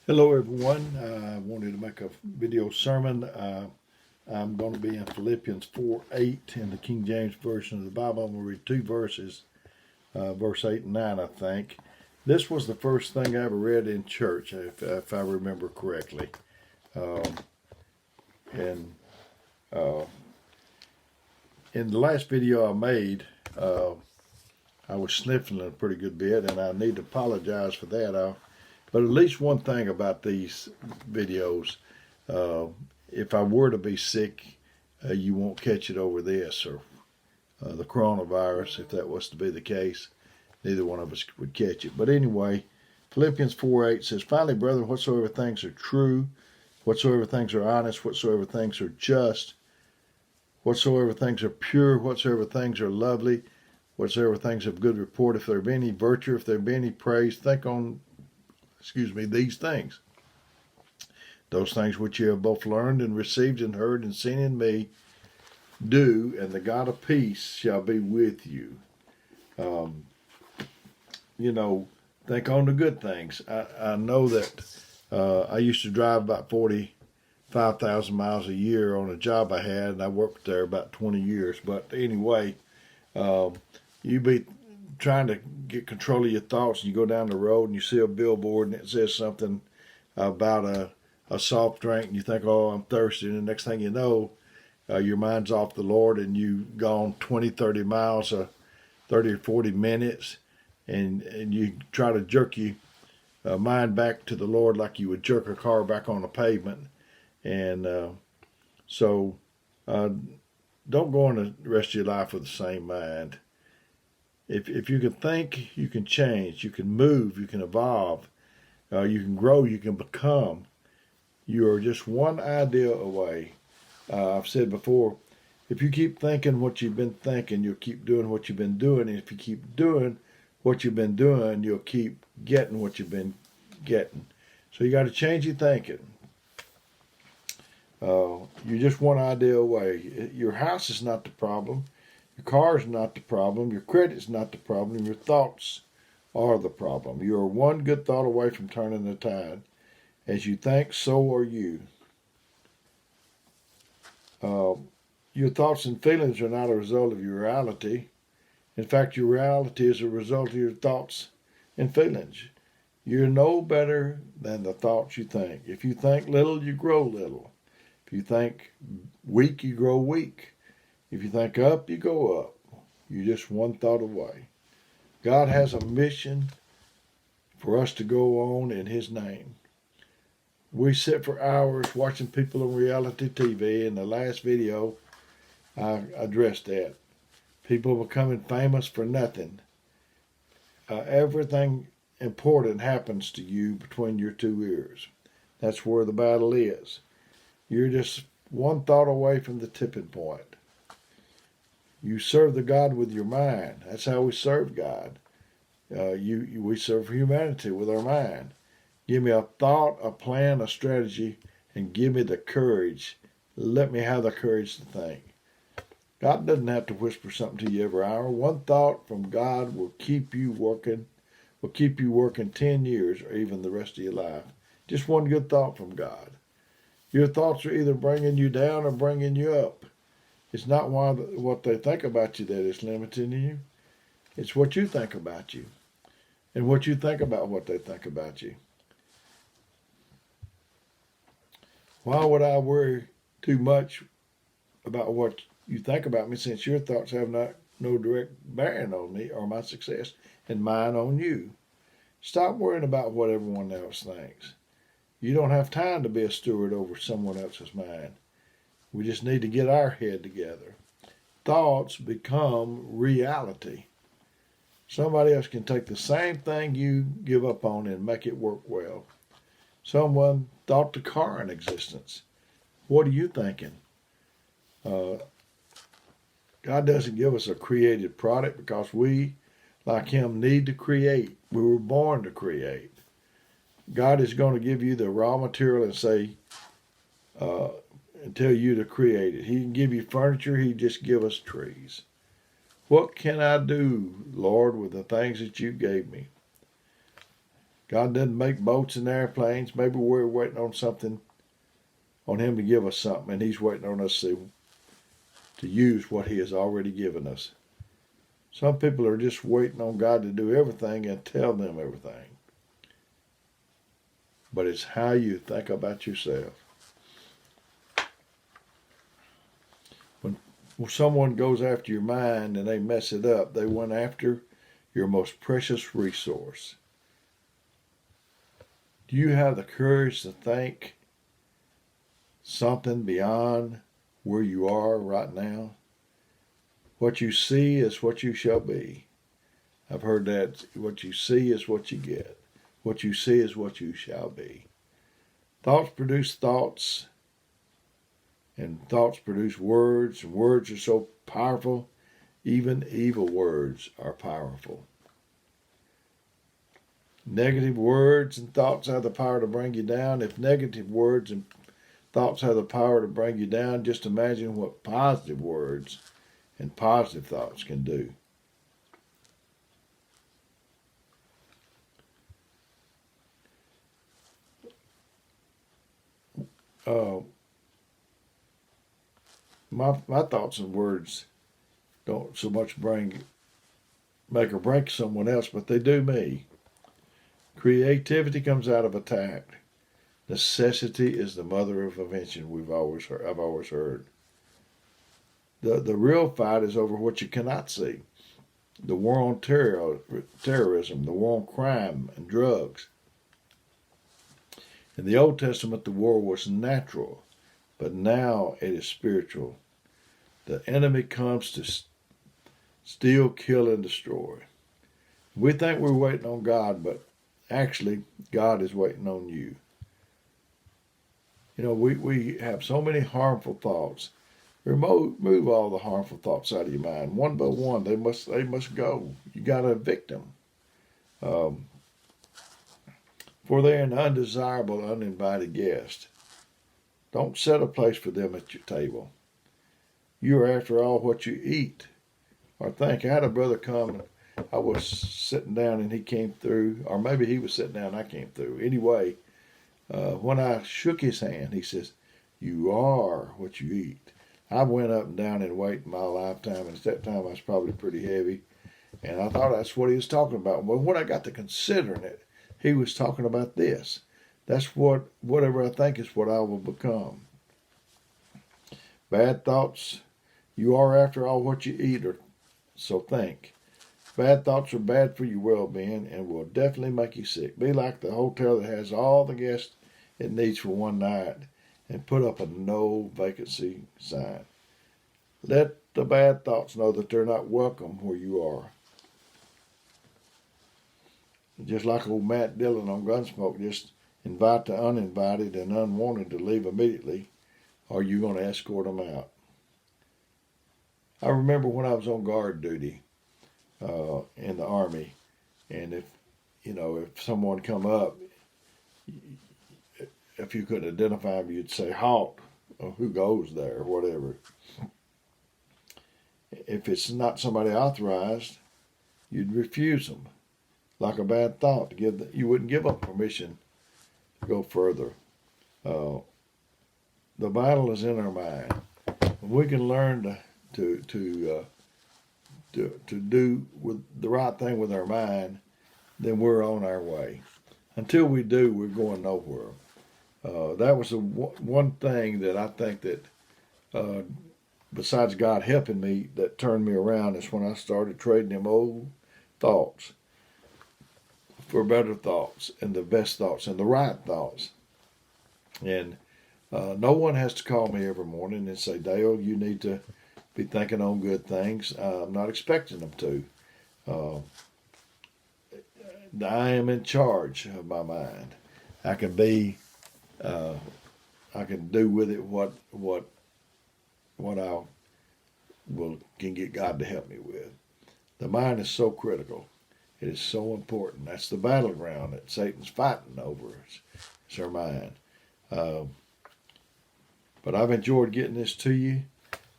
Hello everyone. I wanted to make a video sermon. I'm going to be in Philippians 4:8 in the King James Version of the Bible. I'm going to read two verses, verse 8 and 9, I think. This was the first thing I ever read in church, if I remember correctly. Um, and uh, in the last video I made, I was sniffling a pretty good bit, and I need to apologize for that. But at least one thing about these videos, uh, if I were to be sick, you won't catch it over this or the coronavirus. If that was to be the case, neither one of us would catch it. But anyway, Philippians 4:8 says, "Finally, brethren, whatsoever things are true, whatsoever things are honest, whatsoever things are just, whatsoever things are pure, whatsoever things are lovely, whatsoever things of good report, if there be any virtue, if there be any praise, think on these things. Those things which you have both learned and received and heard and seen in me, do, and the God of peace shall be with you." Um, you know, think on the good things. I know that I used to drive about 45,000 miles a year on a job I had, and I worked there about 20 years. But anyway, um, you be trying to get control of your thoughts, and you go down the road and you see a billboard and it says something about a soft drink, and you think, "Oh, I'm thirsty," and the next thing you know, your mind's off the Lord, and you've gone 20, 30 miles, 30 or 40 minutes, and you try to jerk your mind back to the Lord like you would jerk a car back on the pavement. And so uh, don't go on the rest of your life with the same mind. If you can think, you can change, you can move, you can evolve, you can grow, you can become. You are just one idea away. I've said before, if you keep thinking what you've been thinking, you'll keep doing what you've been doing. And if you keep doing what you've been doing, you'll keep getting what you've been getting. So you got to change your thinking. You're just one idea away. Your house is not the problem. Your car is not the problem. Your credit's not the problem. Your thoughts are the problem. You are one good thought away from turning the tide. As you think, so are you. Uh, your thoughts and feelings are not a result of your reality. In fact, your reality is a result of your thoughts and feelings. You're no better than the thoughts you think. If you think little, you grow little. If you think weak, you grow weak. If you think up, you go up. You're just one thought away. God has a mission for us to go on in His name. We sit for hours watching people on reality TV. In the last video, I addressed that. People becoming famous for nothing. Everything important happens to you between your two ears. That's where the battle is. You're just one thought away from the tipping point. You serve the God with your mind. That's how we serve God. We serve humanity with our mind. Give me a thought, a plan, a strategy, and give me the courage. Let me have the courage to think. God doesn't have to whisper something to you every hour. One thought from God will keep you working 10 years or even the rest of your life. Just one good thought from God. Your thoughts are either bringing you down or bringing you up. It's not what they think about you that is limiting you. It's what you think about you and what you think about what they think about you. Why would I worry too much about what you think about me, since your thoughts have no direct bearing on me or my success, and mine on you? Stop worrying about what everyone else thinks. You don't have time to be a steward over someone else's mind. We just need to get our head together. Thoughts become reality. Somebody else can take the same thing you give up on and make it work well. Someone thought the car in existence. What are you thinking? Uh, God doesn't give us a created product because we, like Him, need to create. We were born to create. God is going to give you the raw material and say, and tell you to create it. He can give you furniture. He just give us trees. What can I do, Lord, with the things that you gave me? God didn't make boats and airplanes. Maybe we're waiting on something, on Him to give us something, and He's waiting on us to use what He has already given us. Some people are just waiting on God to do everything and tell them everything. But it's how you think about yourself. When someone goes after your mind and they mess it up, they went after your most precious resource. Do you have the courage to think something beyond where you are right now? What you see is what you shall be. I've heard that. What you see is what you get. What you see is what you shall be. Thoughts produce thoughts, and thoughts produce words, and words are so powerful, even evil words are powerful. Negative words and thoughts have the power to bring you down. If negative words and thoughts have the power to bring you down, just imagine what positive words and positive thoughts can do. My thoughts and words don't so much make or break someone else, but they do me. Creativity comes out of attack. Necessity is the mother of invention. I've always heard. The real fight is over what you cannot see. The war on terrorism, the war on crime and drugs. In the Old Testament, the war was natural, but now it is spiritual. The enemy comes to steal, kill, and destroy. We think we're waiting on God, but actually, God is waiting on you. You know, we have so many harmful thoughts. Remove all the harmful thoughts out of your mind. One by one, they must go. You got to evict them. For they're an undesirable, uninvited guest. Don't set a place for them at your table. You are, after all, what you eat or think. I had a brother come, and I was sitting down and he came through, or maybe he was sitting down and I came through. Anyway, when I shook his hand, he says, "You are what you eat." I went up and down in weight in my lifetime, and at that time I was probably pretty heavy, and I thought that's what he was talking about. Well, when I got to considering it, he was talking about this. That's whatever I think is what I will become. Bad thoughts, you are, after all, what you eat, or so think. Bad thoughts are bad for your well-being and will definitely make you sick. Be like the hotel that has all the guests it needs for one night and put up a no vacancy sign. Let the bad thoughts know that they're not welcome where you are. Just like old Matt Dillon on Gunsmoke, just invite the uninvited and unwanted to leave immediately, or you're going to escort them out. I remember when I was on guard duty in the Army, and if someone come up, if you could identify them, you'd say, "Halt," or "Who goes there?" or whatever. If it's not somebody authorized, you'd refuse them, like a bad thought. You wouldn't give them permission to go further. The battle is in our mind. When we can learn to do with the right thing with our mind, then we're on our way. Until we do, we're going nowhere. That was the one thing that I think that, besides God helping me, that turned me around, is when I started trading them old thoughts for better thoughts and the best thoughts and the right thoughts. And no one has to call me every morning and say, "Dale, you need to be thinking on good things." I'm not expecting them to. I am in charge of my mind. I can do with it what I can get God to help me with. The mind is so critical. It is so important. That's the battleground that Satan's fighting over. It's our mind. But I've enjoyed getting this to you.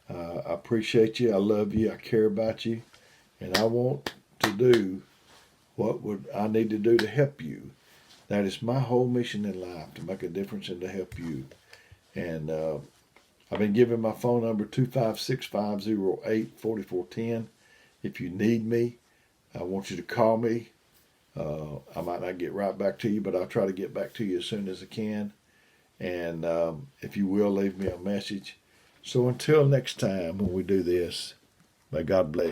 I appreciate you. I love you. I care about you. And I want to do what would I need to do to help you. That is my whole mission in life, to make a difference and to help you. And I've been giving my phone number 256-508-4410. If you need me, I want you to call me. I might not get right back to you, but I'll try to get back to you as soon as I can. And if you will, leave me a message. So until next time when we do this, may God bless.